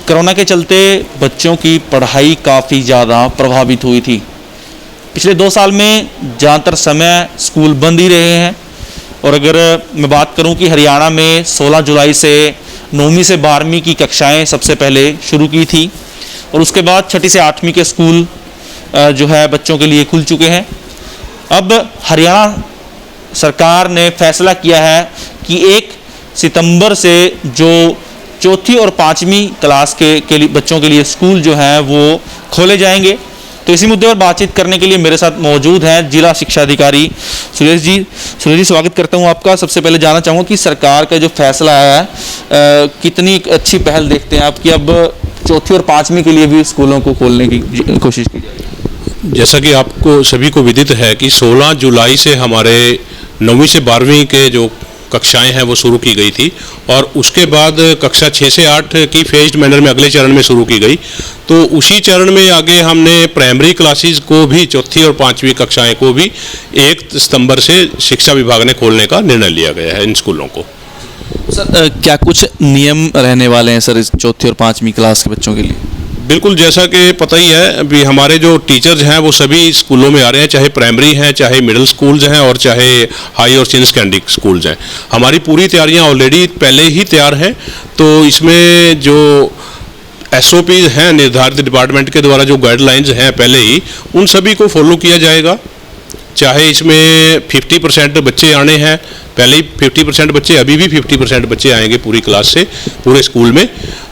Corona के चलते बच्चों की पढ़ाई काफ़ी ज़्यादा प्रभावित हुई थी। पिछले 2 साल में ज़्यादातर समय स्कूल बंद ही रहे हैं। और अगर मैं बात करूं कि हरियाणा में 16 जुलाई से 9वीं से 12वीं की कक्षाएं सबसे पहले शुरू की थी और उसके बाद 6ठी से 8वीं के स्कूल जो है बच्चों के लिए खुल चुके हैं। अब हरियाणा सरकार ने फैसला किया है कि 1 सितंबर से जो 4थी और 5वीं क्लास के लिए बच्चों के लिए स्कूल जो हैं वो खोले जाएंगे। तो इसी मुद्दे पर बातचीत करने के लिए मेरे साथ मौजूद हैं जिला शिक्षा अधिकारी सुरेश जी, स्वागत करता हूं आपका। सबसे पहले जानना चाहूँगा कि सरकार का जो फैसला आया है कितनी अच्छी पहल देखते हैं आपकी, अब 4थी और 5वीं के लिए भी स्कूलों को खोलने की कोशिश की जाए। जैसा कि आपको सभी को विदित है कि 16 जुलाई से हमारे 9वीं से 12वीं के जो कक्षाएं हैं वो शुरू की गई थी और उसके बाद कक्षा 6 से 8 की फेज्ड मैनर में अगले चरण में शुरू की गई। तो उसी चरण में आगे हमने प्राइमरी क्लासेस को भी 4थी और 5वीं कक्षाएं को भी 1 सितंबर से शिक्षा विभाग ने खोलने का निर्णय लिया गया है इन स्कूलों को। सर क्या कुछ नियम रहने वाले हैं सर इस 4थी और 5वीं क्लास के बच्चों के लिए? बिल्कुल, जैसा कि पता ही है अभी हमारे जो टीचर्स हैं वो सभी स्कूलों में आ रहे हैं, चाहे प्राइमरी हैं, चाहे मिडिल स्कूल्स हैं और चाहे हाई और सीनियर सेकेंडरी स्कूल्स हैं। हमारी पूरी तैयारियां ऑलरेडी पहले ही तैयार हैं। तो इसमें जो SOPs हैं निर्धारित डिपार्टमेंट के द्वारा, जो गाइडलाइंस हैं पहले ही, उन सभी को फॉलो किया जाएगा। चाहे इसमें 50% बच्चे आने हैं, पहले ही 50% बच्चे, अभी भी 50% बच्चे आएंगे पूरी क्लास से पूरे स्कूल में।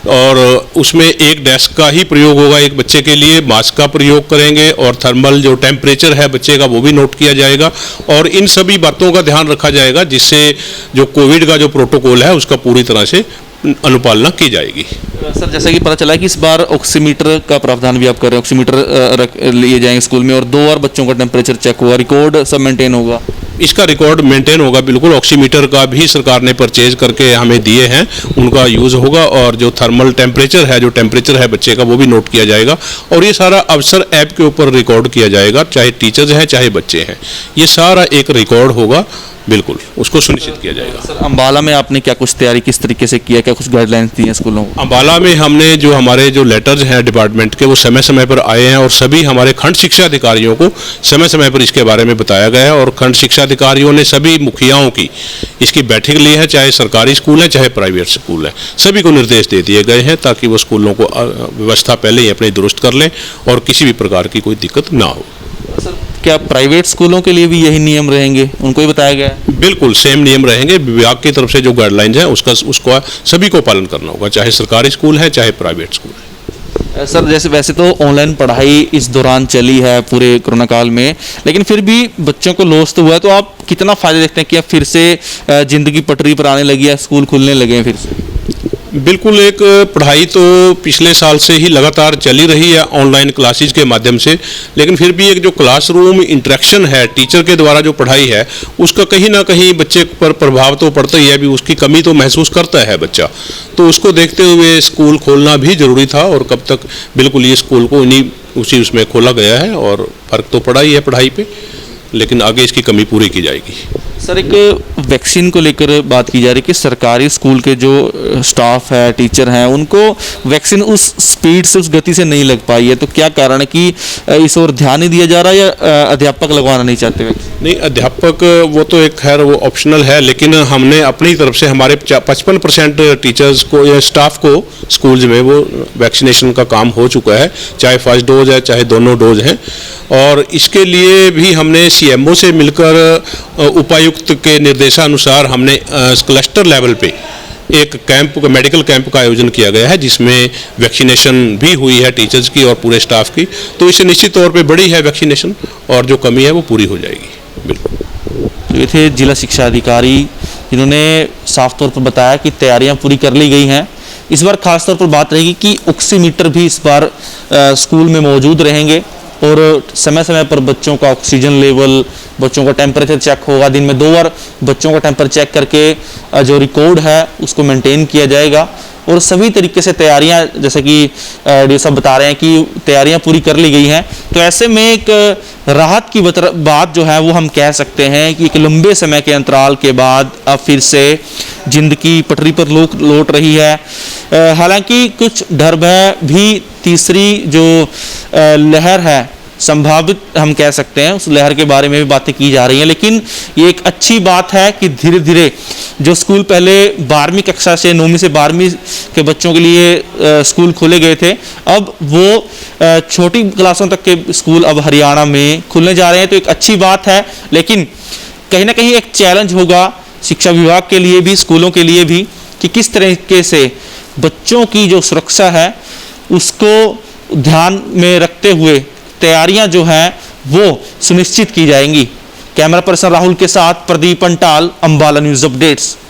और उसमें एक डेस्क का ही प्रयोग होगा एक बच्चे के लिए, मास्क का प्रयोग करेंगे और थर्मल जो टेम्परेचर है बच्चे का वो भी नोट किया जाएगा। और इन सभी बातों का ध्यान रखा जाएगा जिससे जो कोविड का जो प्रोटोकॉल है उसका पूरी तरह से अनुपालना की जाएगी। सर जैसा कि पता चला कि इस बार ऑक्सीमीटर का प्रावधान भी आप कर रहे हैं, ऑक्सीमीटर लिए जाएंगे स्कूल में और 2 बार बच्चों का टेम्परेचर चेक होगा, रिकॉर्ड सब मेंटेन होगा। इसका रिकॉर्ड मेंटेन होगा, बिल्कुल। ऑक्सीमीटर का भी सरकार ने परचेज करके हमें दिए हैं, उनका यूज़ होगा। और जो थर्मल टेम्परेचर है, जो टेम्परेचर है बच्चे का, वो भी नोट किया जाएगा। और ये सारा अवसर ऐप के ऊपर रिकॉर्ड किया जाएगा, चाहे टीचर्स हैं चाहे बच्चे हैं, ये सारा एक रिकॉर्ड होगा, बिल्कुल उसको सुनिश्चित किया जाएगा। सर अंबाला में आपने क्या कुछ तैयारी किस तरीके से किया, क्या कुछ गाइडलाइंस दी हैं स्कूलों को? अंबाला में हमने जो हमारे जो लेटर्स हैं डिपार्टमेंट के वो समय समय पर आए हैं और सभी हमारे खंड शिक्षा अधिकारियों को समय समय पर इसके बारे में बताया गया है। और खंड शिक्षा अधिकारियों ने सभी मुखियाओं की इसकी बैठक ली है, चाहे सरकारी स्कूल है चाहे प्राइवेट स्कूल है, सभी को निर्देश दे दिए गए हैं ताकि वो स्कूलों को व्यवस्था पहले ही अपनी दुरुस्त कर लें और किसी भी प्रकार की कोई दिक्कत ना हो। सर क्या प्राइवेट स्कूलों के लिए भी यही नियम रहेंगे, उनको ही बताया गया है? बिल्कुल सेम नियम रहेंगे। विभाग की तरफ से जो गाइडलाइंस है उसको सभी को पालन करना होगा, चाहे सरकारी स्कूल है चाहे प्राइवेट स्कूल है। सर जैसे वैसे तो ऑनलाइन पढ़ाई इस दौरान चली है पूरे कोरोना काल में, लेकिन फिर भी बच्चों को लॉस तो हुआ है। तो आप कितना फ़ायदा देखते हैं कि अब फिर से ज़िंदगी पटरी पर आने लगी है, स्कूल खुलने लगे हैं फिर से? बिल्कुल, एक पढ़ाई तो पिछले साल से ही लगातार चली रही है ऑनलाइन क्लासेस के माध्यम से, लेकिन फिर भी एक जो क्लासरूम इंटरेक्शन है, टीचर के द्वारा जो पढ़ाई है, उसका कहीं ना कहीं बच्चे पर प्रभाव तो पड़ता ही है, भी उसकी कमी तो महसूस करता है बच्चा। तो उसको देखते हुए स्कूल खोलना भी ज़रूरी था और कब तक बिल्कुल ये स्कूल को उसी उसमें खोला गया है और फ़र्क तो पड़ा ही है पढ़ाई पे, लेकिन आगे इसकी कमी पूरी की जाएगी। सर एक वैक्सीन को लेकर बात की जा रही है कि सरकारी स्कूल के जो स्टाफ है, टीचर हैं, उनको वैक्सीन उस स्पीड से, उस गति से नहीं लग पाई है। तो क्या कारण है कि इस ओर ध्यान नहीं दिया जा रहा है या अध्यापक लगवाना नहीं चाहते वैक्सीन? नहीं, अध्यापक वो तो एक खैर वो ऑप्शनल है, लेकिन हमने अपनी तरफ से हमारे 55% टीचर्स को या स्टाफ को स्कूल्स में वो वैक्सीनेशन का काम हो चुका है, चाहे फर्स्ट डोज है चाहे दोनों डोज हैं। और इसके लिए भी हमने CMO से मिलकर उपायुक्त के निर्देशानुसार हमने क्लस्टर लेवल पे एक कैंप, मेडिकल कैंप का आयोजन किया गया है जिसमें वैक्सीनेशन भी हुई है टीचर्स की और पूरे स्टाफ की। तो इससे निश्चित तौर पे बढ़ी है वैक्सीनेशन और जो कमी है वो पूरी हो जाएगी। बिल्कुल। तो ये थे जिला शिक्षा अधिकारी जिन्होंने साफ तौर पर बताया कि तैयारियां पूरी कर ली गई हैं। इस बार खास तौर पर बात रहेगी कि ऑक्सीमीटर भी इस बार स्कूल में मौजूद रहेंगे और समय समय पर बच्चों का ऑक्सीजन लेवल, बच्चों का टेम्परेचर चेक होगा। दिन में 2 बार बच्चों का टेम्परेचर चेक करके जो रिकॉर्ड है उसको मेंटेन किया जाएगा। और सभी तरीके से तैयारियां, जैसे कि डी साहब बता रहे हैं कि तैयारियां पूरी कर ली गई हैं। तो ऐसे में एक राहत की बात जो है वो हम कह सकते हैं कि एक लंबे समय के अंतराल के बाद अब फिर से ज़िंदगी पटरी पर लौट रही है। हालांकि कुछ डर भय भी तीसरी जो लहर है संभावित हम कह सकते हैं, उस लहर के बारे में भी बातें की जा रही हैं। लेकिन ये एक अच्छी बात है कि धीरे धीरे जो स्कूल पहले 12वीं कक्षा से 9वीं से 12वीं के बच्चों के लिए स्कूल खोले गए थे, अब वो छोटी क्लासों तक के स्कूल अब हरियाणा में खुलने जा रहे हैं। तो एक अच्छी बात है, लेकिन कहीं ना कहीं एक चैलेंज होगा शिक्षा विभाग के लिए भी, स्कूलों के लिए भी, कि किस तरीके से बच्चों की जो सुरक्षा है उसको ध्यान में रखते हुए तैयारियां जो हैं वो सुनिश्चित की जाएंगी। कैमरा पर्सन राहुल के साथ प्रदीप पंटाल, अंबाला न्यूज़ अपडेट्स।